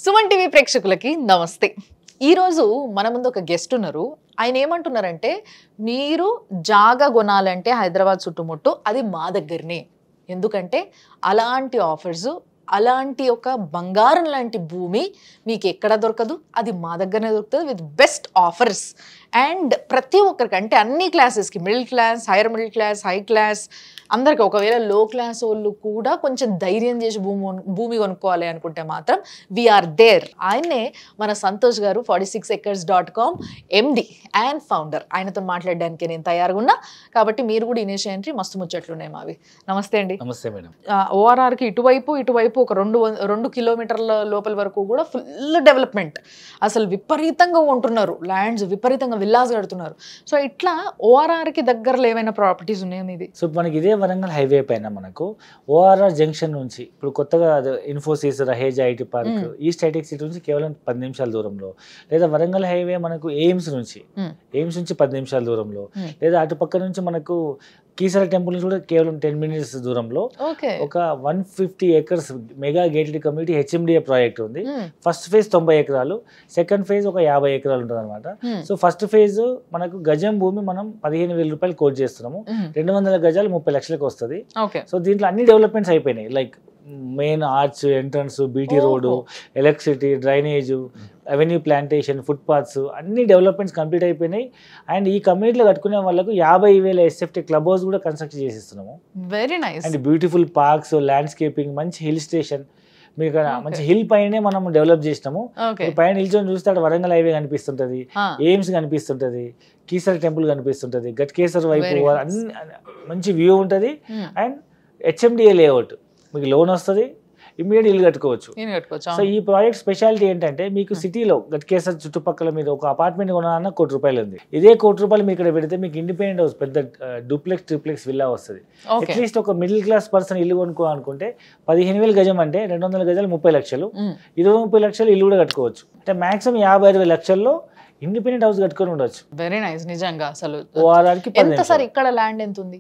Suman TV ప్రేక్షకులకి నమస్తే. ఈరోజు మన ముందు ఒక గెస్ట్ ఉన్నారు. ఆయన ఏమంటున్నారంటే, మీరు జాగా కొనాలంటే హైదరాబాద్ చుట్టుముట్టు అది మా దగ్గరనే. ఎందుకంటే అలాంటి ఆఫర్స్, అలాంటి ఒక బంగారం లాంటి భూమి మీకు ఎక్కడ దొరకదు, అది మా దగ్గరనే దొరుకుతుంది విత్ బెస్ట్ ఆఫర్స్. అండ్ ప్రతి ఒక్కరికి, అంటే అన్ని క్లాసెస్కి, middle class, hire middle class, high class అందరికి, ఒకవేళ లో క్లాస్ వాళ్ళు కూడా కొంచెం ధైర్యం చేసి భూమి కొనుక్కోవాలి అనుకుంటే మాత్రం వీఆర్ దేర్. ఆయన్నే మన సంతోష్ గారు, 46acres.com MD అండ్ ఫౌండర్. ఆయనతో మాట్లాడడానికి నేను తయారుగా ఉన్నా, కాబట్టి మీరు కూడా ఇనిషియేటివ్ మస్తు ముచ్చట్లు ఉన్నాయి మావి. నమస్తే అండి. నమస్తే మేడం. ఓఆర్ఆర్కి ఇటువైపు ఒక రెండు కిలోమీటర్ల లోపల వరకు కూడా ఫుల్ డెవలప్మెంట్, అసలు విపరీతంగా ఉంటున్నారు, ల్యాండ్స్ విపరీతంగా విల్లాస్ కడుతున్నారు. సో ఇట్లా ఓఆర్ఆర్కి దగ్గరలో ఏమైనా ప్రాపర్టీస్ ఉన్నాయా మీది? సో మనకి ఇదే వరంగల్ హైవే పైన మనకు ఓఆర్ఆర్ జంక్షన్ నుంచి ఇప్పుడు కొత్తగా Infosys, Raheja IT park, east hitech city నుంచి కేవలం 10 నిమిషాల దూరంలో, లేదా వరంగల్ హైవే మనకు ఎయిమ్స్ నుంచి 10 నిమిషాల దూరంలో, లేదా అటు పక్క నుంచి మనకు కీసర టెంపుల్ నుంచి కూడా కేవలం 10 మినిట్స్ దూరంలో ఒక 150 acres mega gated community HMDA project ఉంది. ఫస్ట్ ఫేజ్ 90 ఎకరాలు, సెకండ్ ఫేజ్ ఒక 50 ఎకరాలు ఉంటుంది అనమాట. సో ఫస్ట్ ఫేజ్ మనకు గజం భూమి మనం 15,000 రూపాయలు కోట్ చేస్తున్నాము. 200 గజాలు 30 లక్షలకు వస్తుంది. సో దీంట్లో అన్ని డెవలప్మెంట్స్ అయిపోయినాయి. Like main arch, entrance, BT road, electricity, drainage, avenue plantation, footpaths అన్ని డెవలప్మెంట్స్ కంప్లీట్ అయిపోయినాయి. అండ్ ఈ కమ్యూనిటీలో కట్టుకునే వాళ్ళకు 50,000 SFT క్లబ్ హౌస్ కూడా కన్స్ట్రక్ట్ చేసిస్తున్నాము. Very nice. And beautiful parks, landscaping, మంచి హిల్ స్టేషన్, మీకు మంచి హిల్ పైనే మనం డెవలప్ చేసినాము. పైన నిల్చొని చూస్తే వరంగల్ హైవే కనిపిస్తుంటది, ఎయిమ్స్ కనిపిస్తుంటది, కీసర టెంపుల్ కనిపిస్తుంటది, గట్కేసర్ వైపు అన్ని మంచి వ్యూ ఉంటుంది. అండ్ HMDA లేఅవుట్, మీకు లోన్ వస్తుంది, ఇమ్మీడియట్ ఇల్లు కట్టుకోవచ్చు. సో ఈ ప్రాజెక్ట్ స్పెషాలిటీ ఏంటంటే, మీకు సిటీలో గట్కేసర్ చుట్టుపక్కల మీరు ఒక అపార్ట్మెంట్ కొనాలన్నా ₹1,00,00,000 ఉంది. ఇదే ₹1,00,00,000 మీకు ఇక్కడ పెడితే మీకు ఇండిపెండెంట్ హౌస్, పెద్ద డూప్లెక్స్, ట్రిప్లెక్స్ విల్లా వస్తుంది. అట్లీస్ట్ ఒక మిడిల్ క్లాస్ పర్సన్ ఇల్లు కొనుక్కోవాలనుకుంటే 15,000 గజం అంటే 200 గజాలు 30 లక్షలు, 20-30 లక్షలు ఇల్లు కూడా కట్టుకోవచ్చు. అంటే మాక్సిమం 50-60 లక్షల్లో ఇండిపెండెంట్ హౌస్ కట్టుకొని ఉండొచ్చు. Very nice. నిజంగా అసలు ఓఆర్ఆర్కి ఎంత సార్ ఇక్కడ ల్యాండ్ ఎంత ఉంది?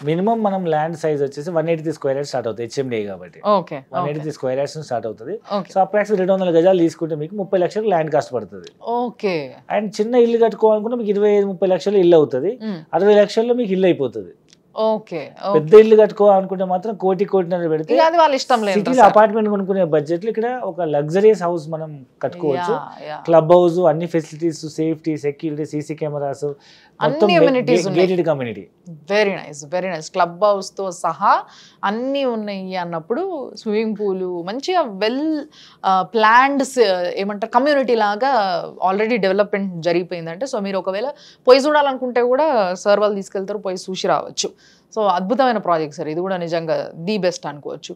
మినిమం మనం ల్యాండ్ సైజ్ వచ్చేసి 180 స్క్వేర్ యార్డ్స్ స్టార్ట్ అవుతుంది HMDA కాబట్టి. 180 స్క్వేర్ యార్డ్స్ స్టార్ట్ అవుతుంది. సో అప్రాక్సిమేట్ 200 గజాలు తీసుకుంటే మీకు 30 లక్షలు ల్యాండ్ కాస్ట్ పడుతుంది. ఓకే. అండ్ చిన్న ఇల్లు కట్టుకోవాలనుకుంటే మీకు 25-30 లక్షలు ఇల్లు అవుతుంది. 60 లక్షల్లో మీకు ఇల్లు అయిపోతుంది. ఓకే. పెద్ద ఇల్లు కట్టుకోవాలనుకుంటే మాత్రం కోటిన్నర పెడితే సిటీలో అపార్ట్మెంట్ కొనుక్కునే బడ్జెట్ లో ఇక్కడ ఒక లగ్జరియస్ హౌస్ మనం కట్టుకోవచ్చు. క్లబ్ హౌస్, అన్ని facilities, safety, security, CC cameras, gated community. Very nice, very nice. Club house తో సహా అన్ని ఉన్నాయి అన్నప్పుడు స్విమ్మింగ్ పూల్, మంచిగా వెల్ ప్లాన్డ్ ఏమంటారు కమ్యూనిటీ లాగా ఆల్రెడీ డెవలప్మెంట్ జరిగిపోయిందంటే, సో మీరు ఒకవేళ పోయి చూడాలనుకుంటే కూడా సార్ వాళ్ళు తీసుకెళ్తారు, పోయి చూసి రావచ్చు. సో అద్భుతమైన ప్రాజెక్ట్ సార్, ఇది కూడా నిజంగా ది బెస్ట్ అనుకోవచ్చు.